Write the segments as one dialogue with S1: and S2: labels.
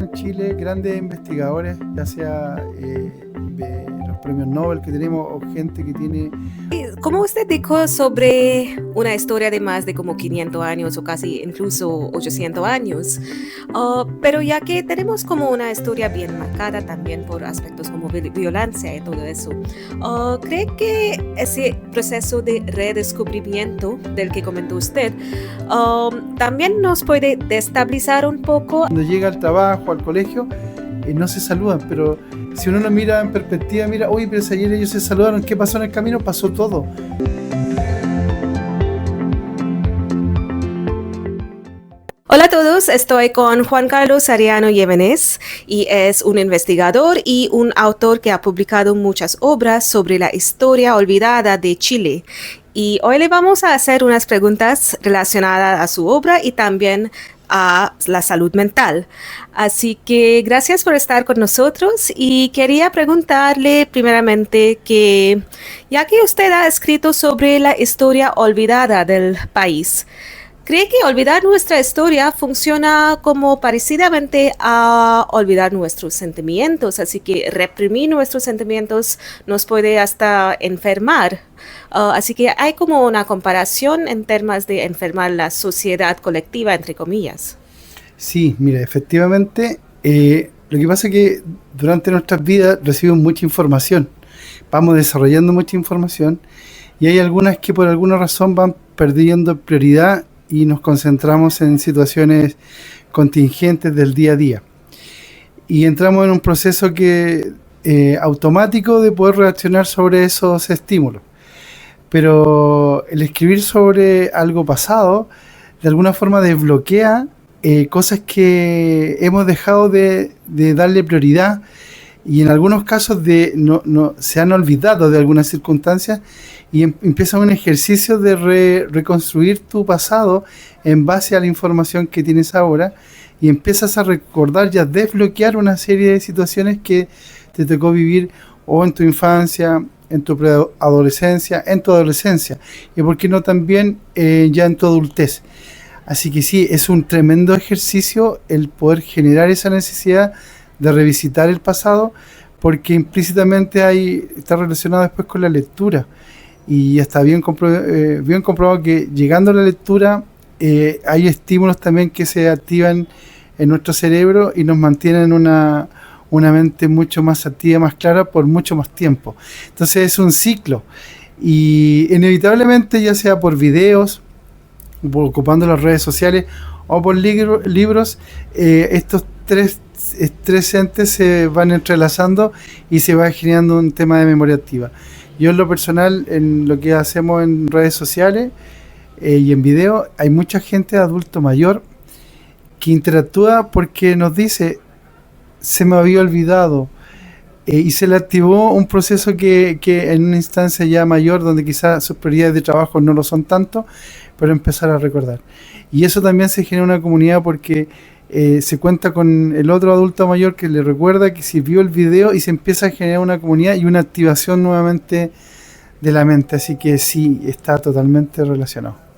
S1: En Chile, grandes investigadores, ya sea de los premios Nobel que tenemos o gente que tiene.
S2: Como usted dijo sobre una historia de más de como 500 años o casi incluso 800 años, pero ya que tenemos como una historia bien marcada también por aspectos como violencia y todo eso, ¿cree que ese proceso de redescubrimiento del que comentó usted también nos puede destabilizar un poco?
S1: Cuando llega al trabajo, al colegio, no se saludan, pero si uno lo mira en perspectiva, mira, oye, pero si ayer ellos se saludaron, ¿qué pasó en el camino? Pasó todo.
S2: Hola a todos, estoy con Juan Carlos Ariano Llévenes y es un investigador y un autor que ha publicado muchas obras sobre la historia olvidada de Chile. Y hoy le vamos a hacer unas preguntas relacionadas a su obra y también a la salud mental. Así que gracias por estar con nosotros y quería preguntarle primeramente que, ya que usted ha escrito sobre la historia olvidada del país, ¿cree que olvidar nuestra historia funciona como parecidamente a olvidar nuestros sentimientos? Así que reprimir nuestros sentimientos nos puede hasta enfermar. Así que hay como una comparación en términos de enfermar la sociedad colectiva, entre comillas.
S1: Sí, mira, efectivamente, lo que pasa es que durante nuestras vidas recibimos mucha información, vamos desarrollando mucha información y hay algunas que por alguna razón van perdiendo prioridad y nos concentramos en situaciones contingentes del día a día. Y entramos en un proceso que automático de poder reaccionar sobre esos estímulos. Pero el escribir sobre algo pasado de alguna forma desbloquea cosas que hemos dejado de darle prioridad y en algunos casos se han olvidado de algunas circunstancias y empieza un ejercicio de reconstruir tu pasado en base a la información que tienes ahora y empiezas a recordar y a desbloquear una serie de situaciones que te tocó vivir o en tu infancia, en tu preadolescencia, en tu adolescencia y por qué no también ya en tu adultez. Así que sí, es un tremendo ejercicio el poder generar esa necesidad de revisitar el pasado, porque implícitamente está relacionado después con la lectura. Y ya está bien comprobado que llegando a la lectura hay estímulos también que se activan en nuestro cerebro y nos mantienen una mente mucho más activa, más clara por mucho más tiempo. Entonces es un ciclo y inevitablemente ya sea por videos, ocupando las redes sociales o por libros, estos tres entes se van entrelazando y se va generando un tema de memoria activa. Yo en lo personal, en lo que hacemos en redes sociales y en video, hay mucha gente adulto mayor que interactúa porque nos dice, se me había olvidado, y se le activó un proceso que en una instancia ya mayor, donde quizás sus prioridades de trabajo no lo son tanto, pero empezar a recordar. Y eso también se genera una comunidad porque se cuenta con el otro adulto mayor que le recuerda que si vio el video y se empieza a generar una comunidad y una activación nuevamente de la mente. Así que sí, está totalmente relacionado.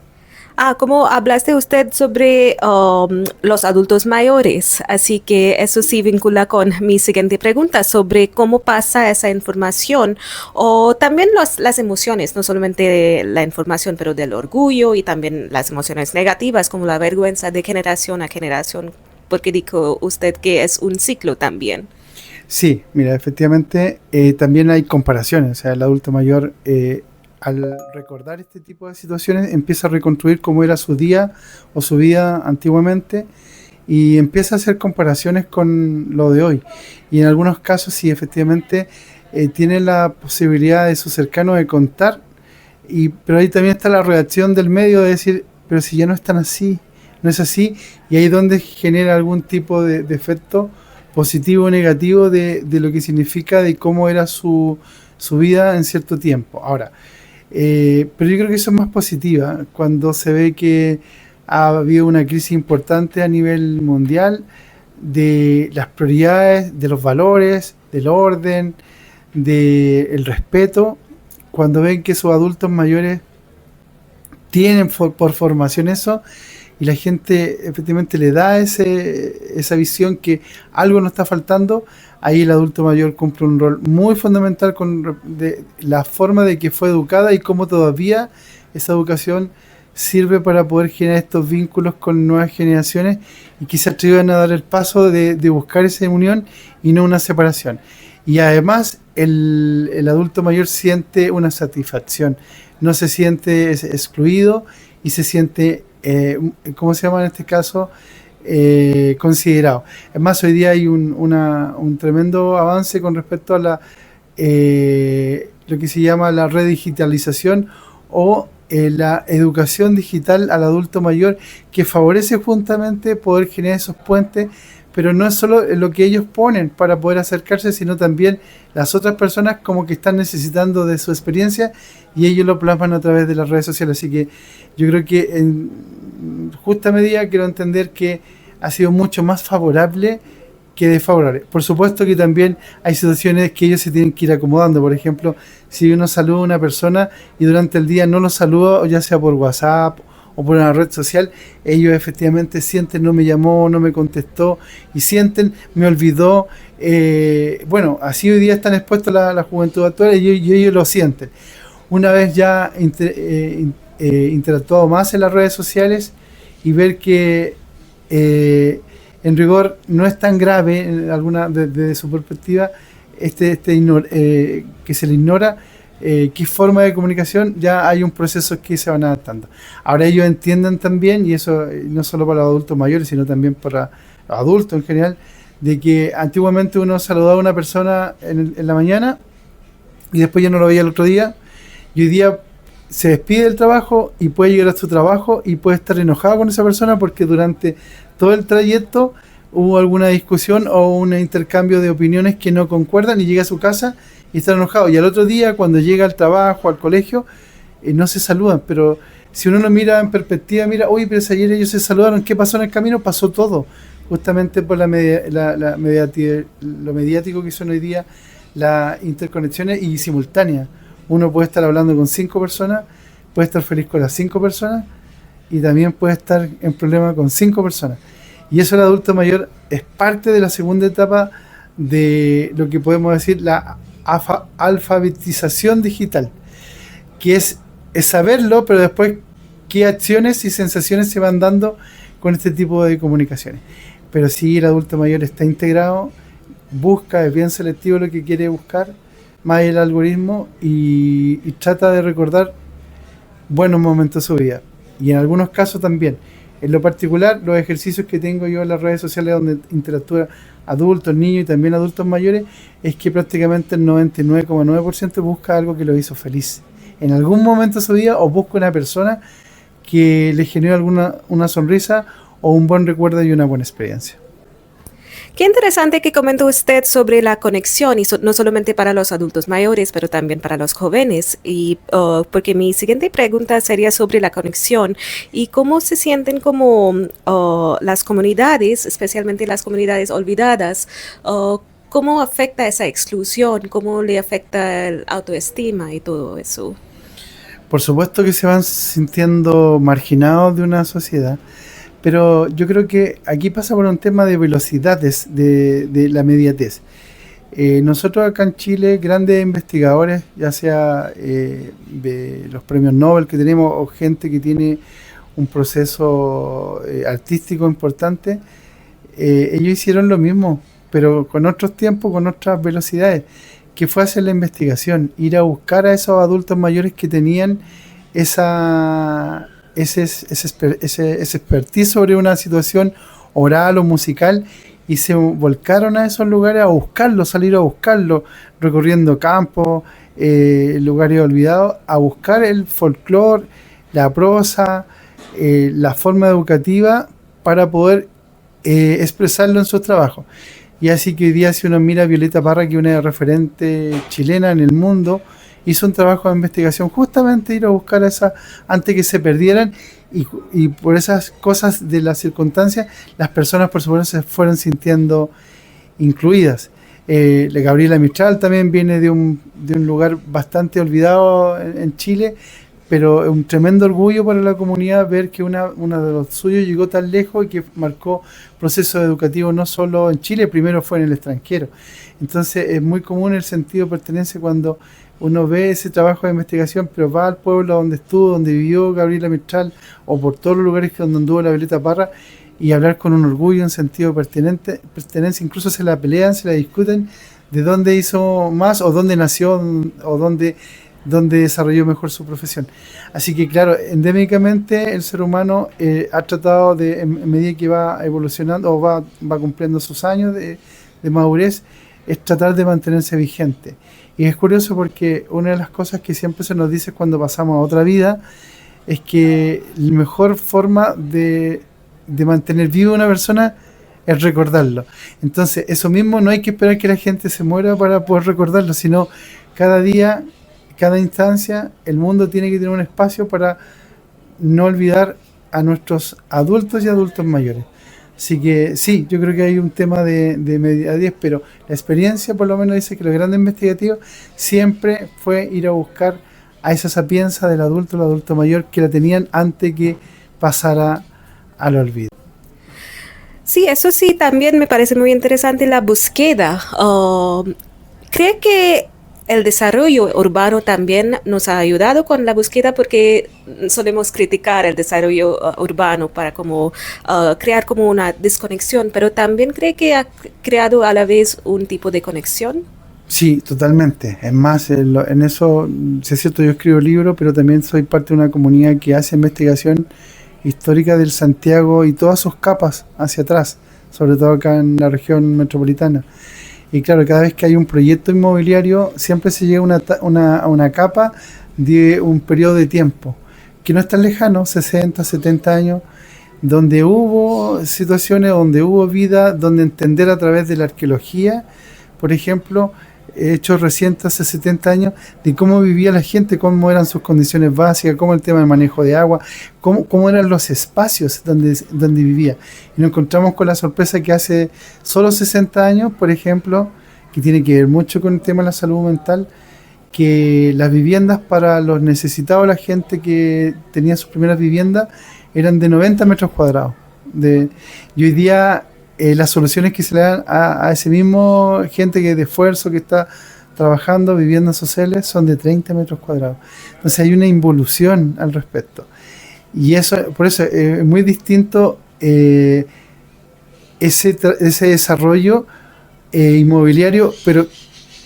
S2: Como hablaste usted sobre los adultos mayores, así que eso sí vincula con mi siguiente pregunta sobre cómo pasa esa información o también las emociones, no solamente de la información, pero del orgullo y también las emociones negativas como la vergüenza de generación a generación, porque dijo usted que es un ciclo también.
S1: Sí, mira, efectivamente también hay comparaciones. O sea, el adulto mayor al recordar este tipo de situaciones empieza a reconstruir cómo era su día o su vida antiguamente y empieza a hacer comparaciones con lo de hoy. Y en algunos casos sí, efectivamente, tiene la posibilidad de sus cercanos de contar, pero ahí también está la reacción del medio de decir, pero si ya no están así, no es así, y ahí es donde genera algún tipo de efecto positivo o negativo de lo que significa de cómo era su vida en cierto tiempo. Ahora, pero yo creo que eso es más positiva cuando se ve que ha habido una crisis importante a nivel mundial de las prioridades, de los valores, del orden, del respeto, cuando ven que sus adultos mayores tienen por formación eso y la gente efectivamente le da esa visión que algo nos está faltando, ahí el adulto mayor cumple un rol muy fundamental de la forma de que fue educada y cómo todavía esa educación sirve para poder generar estos vínculos con nuevas generaciones y que se atrevan a dar el paso de buscar esa unión y no una separación. Y además el adulto mayor siente una satisfacción, no se siente excluido y se siente, ¿cómo se llama en este caso? Considerado. Es más, hoy día hay un tremendo avance con respecto a lo que se llama la redigitalización o la educación digital al adulto mayor, que favorece justamente poder generar esos puentes, pero no es solo lo que ellos ponen para poder acercarse, sino también las otras personas como que están necesitando de su experiencia y ellos lo plasman a través de las redes sociales. Así que yo creo que en justa medida quiero entender que ha sido mucho más favorable que desfavorable. Por supuesto que también hay situaciones que ellos se tienen que ir acomodando. Por ejemplo, si uno saluda a una persona y durante el día no lo saluda, ya sea por WhatsApp o por una red social, ellos efectivamente sienten, no me llamó, no me contestó, y sienten, me olvidó. Bueno, así hoy día están expuestos la juventud actual y ellos lo sienten. Una vez ya interactuado más en las redes sociales y ver que en rigor no es tan grave desde su perspectiva que se le ignora, qué forma de comunicación, ya hay un proceso que se van adaptando. Ahora ellos entienden también, y eso no solo para los adultos mayores, sino también para los adultos en general, de que antiguamente uno saludaba a una persona en la mañana y después ya no lo veía el otro día, y hoy día se despide del trabajo y puede llegar a su trabajo y puede estar enojado con esa persona porque durante todo el trayecto hubo alguna discusión o un intercambio de opiniones que no concuerdan, y llega a su casa y está enojado. Y al otro día, cuando llega al trabajo, al colegio, no se saludan. Pero si uno lo mira en perspectiva, mira, oye, pero si ayer ellos se saludaron, ¿qué pasó en el camino? Pasó todo. Justamente por lo mediático que son hoy día las interconexiones y simultáneas. Uno puede estar hablando con 5 personas, puede estar feliz con las 5 personas y también puede estar en problema con 5 personas. Y eso el adulto mayor es parte de la segunda etapa de lo que podemos decir la alfabetización digital, que es saberlo, pero después qué acciones y sensaciones se van dando con este tipo de comunicaciones. Pero si el adulto mayor está integrado, busca, es bien selectivo lo que quiere buscar, más el algoritmo, y trata de recordar buenos momentos de su vida. Y en algunos casos también. En lo particular, los ejercicios que tengo yo en las redes sociales donde interactúan adultos, niños y también adultos mayores, es que prácticamente el 99,9% busca algo que lo hizo feliz en algún momento de su vida, o busca una persona que le generó una sonrisa o un buen recuerdo y una buena experiencia.
S2: Qué interesante que comentó usted sobre la conexión, y no solamente para los adultos mayores, pero también para los jóvenes. Y porque mi siguiente pregunta sería sobre la conexión y cómo se sienten como las comunidades, especialmente las comunidades olvidadas, cómo afecta esa exclusión, cómo le afecta el autoestima y todo eso.
S1: Por supuesto que se van sintiendo marginados de una sociedad. Pero yo creo que aquí pasa por un tema de velocidades, de la inmediatez. Nosotros acá en Chile, grandes investigadores, ya sea de los premios Nobel que tenemos o gente que tiene un proceso artístico importante, ellos hicieron lo mismo, pero con otros tiempos, con otras velocidades, que fue hacer la investigación, ir a buscar a esos adultos mayores que tenían ese expertise sobre una situación oral o musical, y se volcaron a esos lugares a buscarlo, salir a buscarlo, recorriendo campos, lugares olvidados, a buscar el folclore, la prosa, la forma educativa para poder expresarlo en sus trabajos. Y así que hoy día, si uno mira a Violeta Parra, que es una referente chilena en el mundo, hizo un trabajo de investigación justamente ir a buscar esas antes que se perdieran, y por esas cosas de las circunstancias las personas por supuesto se fueron sintiendo incluidas. La Gabriela Mistral también viene de un lugar bastante olvidado en Chile, pero es un tremendo orgullo para la comunidad ver que una de los suyos llegó tan lejos y que marcó procesos educativos no solo en Chile, primero fue en el extranjero. Entonces es muy común el sentido de pertenencia cuando uno ve ese trabajo de investigación, pero va al pueblo donde estuvo, donde vivió Gabriela Mistral, o por todos los lugares donde anduvo la Violeta Parra, y hablar con un orgullo, un sentido de pertenencia, incluso se la pelean, se la discuten, de dónde hizo más, o dónde nació, o dónde desarrolló mejor su profesión. Así que claro, endémicamente el ser humano ha tratado de, en medida que va evolucionando o va cumpliendo sus años de madurez, es tratar de mantenerse vigente. Y es curioso porque una de las cosas que siempre se nos dice cuando pasamos a otra vida es que la mejor forma de mantener viva una persona es recordarlo. Entonces, eso mismo, no hay que esperar que la gente se muera para poder recordarlo, sino cada día, cada instancia, el mundo tiene que tener un espacio para no olvidar a nuestros adultos y adultos mayores. Así que sí, yo creo que hay un tema de media 10, pero la experiencia por lo menos dice que los grandes investigativos siempre fue ir a buscar a esa sapienza del adulto mayor que la tenían antes que pasara al olvido.
S2: Sí, eso sí, también me parece muy interesante la búsqueda. ¿Cree que el desarrollo urbano también nos ha ayudado con la búsqueda? Porque solemos criticar el desarrollo urbano para como crear como una desconexión, pero también cree que ha creado a la vez un tipo de conexión.
S1: Sí, totalmente. Es más, en eso, si es cierto, yo escribo libros, pero también soy parte de una comunidad que hace investigación histórica del Santiago y todas sus capas hacia atrás, sobre todo acá en la región metropolitana. Y claro, cada vez que hay un proyecto inmobiliario, siempre se llega a una capa de un periodo de tiempo, que no es tan lejano, 60, 70 años, donde hubo situaciones, donde hubo vida, donde entender a través de la arqueología, por ejemplo, hechos recientes hace 70 años, de cómo vivía la gente, cómo eran sus condiciones básicas, cómo el tema del manejo de agua, cómo eran los espacios donde vivía. Y nos encontramos con la sorpresa que hace solo 60 años, por ejemplo, que tiene que ver mucho con el tema de la salud mental, que las viviendas para los necesitados, la gente que tenía sus primeras viviendas, eran de 90 metros cuadrados. Y hoy día las soluciones que se le dan a ese mismo gente que de esfuerzo, que está trabajando, viviendas sociales, son de 30 metros cuadrados. Entonces hay una involución al respecto. Y por eso es muy distinto ese desarrollo inmobiliario, pero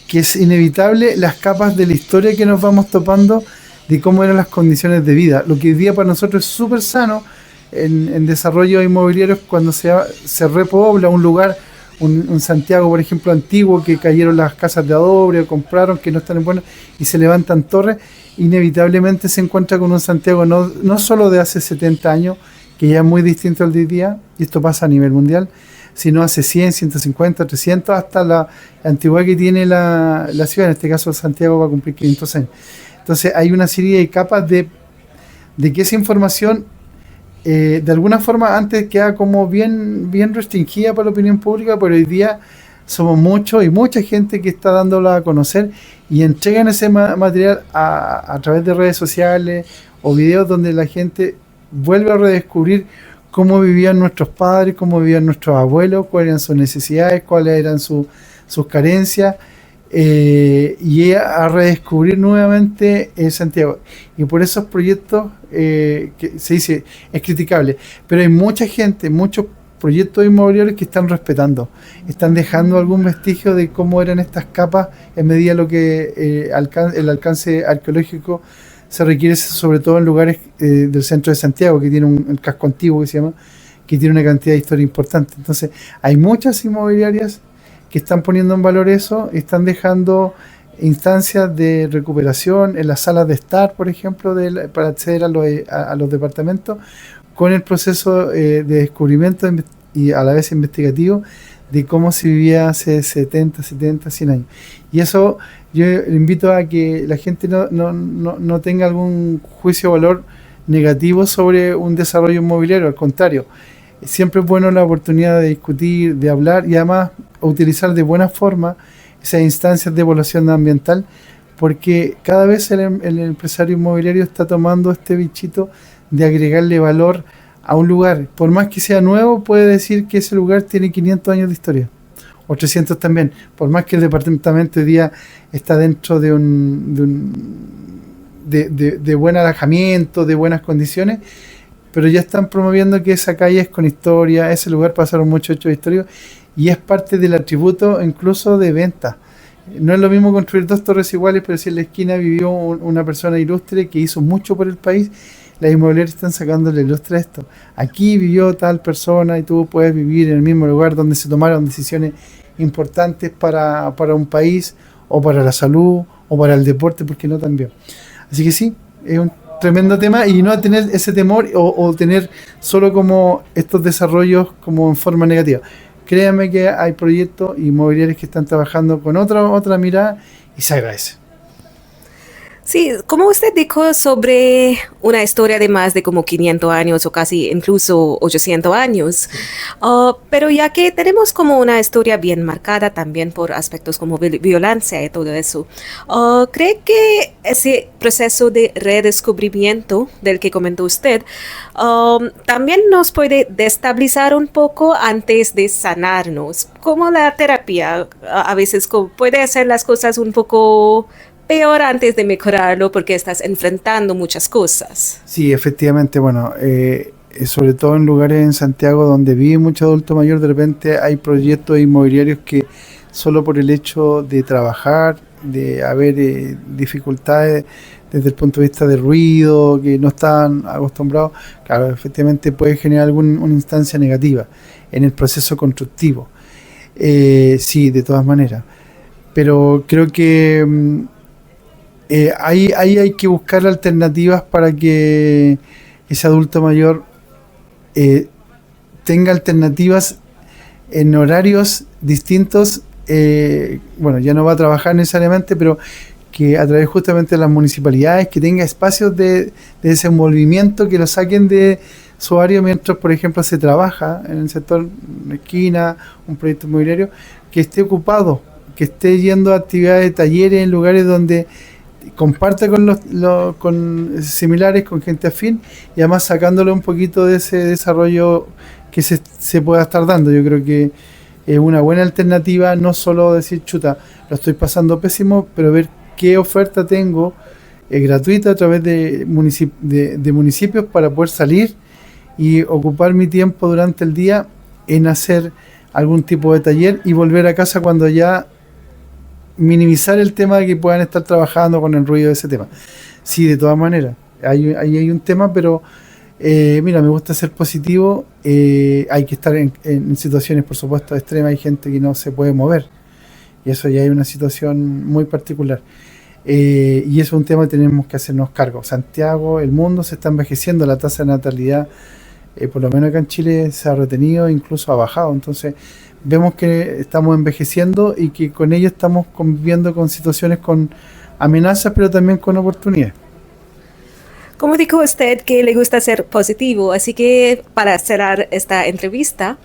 S1: que es inevitable las capas de la historia que nos vamos topando de cómo eran las condiciones de vida. Lo que hoy día para nosotros es súper sano en desarrollo inmobiliario, cuando se repobla un lugar, un Santiago, por ejemplo, antiguo, que cayeron las casas de adobe, compraron, que no están en buenas, y se levantan torres, inevitablemente se encuentra con un Santiago no solo de hace 70 años, que ya es muy distinto al de hoy día, y esto pasa a nivel mundial, sino hace 100, 150, 300, hasta la antigüedad que tiene la ciudad. En este caso Santiago va a cumplir 500 años. Entonces hay una serie de capas de que esa información de alguna forma antes queda como bien restringida para la opinión pública, pero hoy día somos muchos y mucha gente que está dándola a conocer y entregan ese material a través de redes sociales o videos donde la gente vuelve a redescubrir cómo vivían nuestros padres, cómo vivían nuestros abuelos, cuáles eran sus necesidades, cuáles eran sus carencias, y a redescubrir nuevamente Santiago. Y por esos proyectos que se dice es criticable, pero hay mucha gente, muchos proyectos inmobiliarios que están respetando, están dejando algún vestigio de cómo eran estas capas en medida de lo que el alcance arqueológico se requiere, sobre todo en lugares del centro de Santiago, que tiene el casco antiguo que se llama, que tiene una cantidad de historia importante. Entonces hay muchas inmobiliarias que están poniendo en valor eso, están dejando instancias de recuperación en las salas de estar, por ejemplo, para acceder a los departamentos, con el proceso de descubrimiento y a la vez investigativo de cómo se vivía hace 70, 100 años. Y eso yo invito a que la gente no tenga algún juicio de valor negativo sobre un desarrollo inmobiliario, al contrario. Siempre es bueno la oportunidad de discutir, de hablar y además utilizar de buena forma esas instancias de evaluación ambiental porque cada vez el empresario inmobiliario está tomando este bichito de agregarle valor a un lugar. Por más que sea nuevo, puede decir que ese lugar tiene 500 años de historia, o 300 también, por más que el departamento hoy día está dentro de de buen alojamiento, de buenas condiciones, pero ya están promoviendo que esa calle es con historia, ese lugar pasaron muchos hechos históricos y es parte del atributo incluso de venta. No es lo mismo construir dos torres iguales, pero si en la esquina vivió una persona ilustre que hizo mucho por el país, las inmobiliarias están sacándole ilustre a esto. Aquí vivió tal persona y tú puedes vivir en el mismo lugar donde se tomaron decisiones importantes para un país, o para la salud, o para el deporte, porque no también. Así que sí, es un tremendo tema, y no tener ese temor o tener solo como estos desarrollos como en forma negativa. Créanme que hay proyectos inmobiliarios que están trabajando con otra mirada y se agradece.
S2: Sí, como usted dijo sobre una historia de más de como 500 años o casi incluso 800 años, pero ya que tenemos como una historia bien marcada también por aspectos como violencia y todo eso, ¿cree que ese proceso de redescubrimiento del que comentó usted también nos puede destabilizar un poco antes de sanarnos? Como la terapia a veces puede hacer las cosas un poco peor antes de mejorarlo porque estás enfrentando muchas cosas.
S1: Sí, efectivamente, bueno, sobre todo en lugares en Santiago donde vive mucho adulto mayor, de repente hay proyectos inmobiliarios que solo por el hecho de trabajar, de haber dificultades desde el punto de vista de ruido, que no están acostumbrados, claro, efectivamente puede generar una instancia negativa en el proceso constructivo. Sí, de todas maneras. Pero creo que ahí hay que buscar alternativas para que ese adulto mayor tenga alternativas en horarios distintos. Bueno, ya no va a trabajar necesariamente, pero que a través justamente de las municipalidades, que tenga espacios de desenvolvimiento que lo saquen de su área mientras, por ejemplo, se trabaja en el sector de esquina, un proyecto inmobiliario, que esté ocupado, que esté yendo a actividades de talleres en lugares donde comparte con similares, con gente afín, y además sacándole un poquito de ese desarrollo que se pueda estar dando. Yo creo que es una buena alternativa, no solo decir, chuta, lo estoy pasando pésimo, pero ver qué oferta tengo gratuita a través de municipios para poder salir y ocupar mi tiempo durante el día en hacer algún tipo de taller y volver a casa cuando ya minimizar el tema de que puedan estar trabajando con el ruido de ese tema. Sí, de todas maneras, ahí hay un tema, pero mira, me gusta ser positivo. Hay que estar en situaciones, por supuesto, extremas. Hay gente que no se puede mover y eso ya es una situación muy particular. Y eso es un tema que tenemos que hacernos cargo. Santiago, el mundo se está envejeciendo, la tasa de natalidad, por lo menos acá en Chile, se ha retenido, incluso ha bajado. Entonces vemos que estamos envejeciendo y que con ello estamos conviviendo con situaciones, con amenazas, pero también con oportunidades.
S2: Como dijo usted que le gusta ser positivo, así que para cerrar esta entrevista,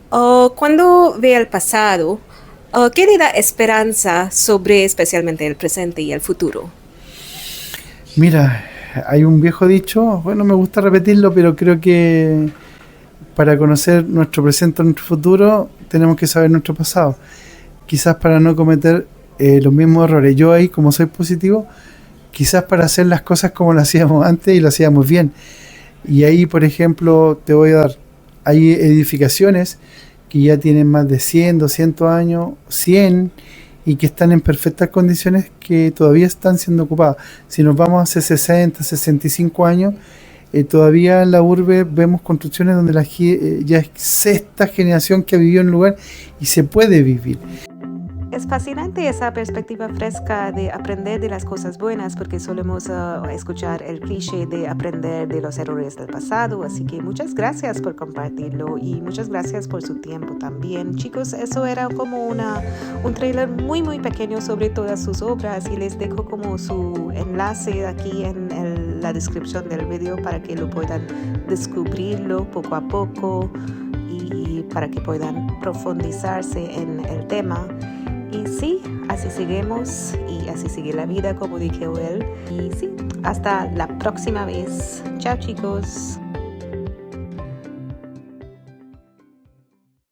S2: cuando ve el pasado, ¿qué le da esperanza sobre especialmente el presente y el futuro?
S1: Mira, hay un viejo dicho, bueno, me gusta repetirlo, pero creo que para conocer nuestro presente o nuestro futuro tenemos que saber nuestro pasado, quizás para no cometer los mismos errores. Yo ahí, como soy positivo, quizás para hacer las cosas como las hacíamos antes y lo hacíamos bien. Y ahí, por ejemplo, te voy a dar, hay edificaciones que ya tienen más de 100, 200 años, 100, y que están en perfectas condiciones, que todavía están siendo ocupadas. Si nos vamos hace 60, 65 años, todavía en la urbe vemos construcciones donde ya es sexta generación que ha vivido en el lugar y se puede vivir.
S2: Es fascinante esa perspectiva fresca de aprender de las cosas buenas, porque solemos escuchar el cliché de aprender de los errores del pasado. Así que muchas gracias por compartirlo y muchas gracias por su tiempo también. Chicos, eso era como un trailer muy muy pequeño sobre todas sus obras, y les dejo como su enlace aquí en la descripción del video para que lo puedan descubrirlo poco a poco y para que puedan profundizarse en el tema. Y sí, así seguimos y así sigue la vida, como dijo él. Y sí, hasta la próxima vez. Chao, chicos.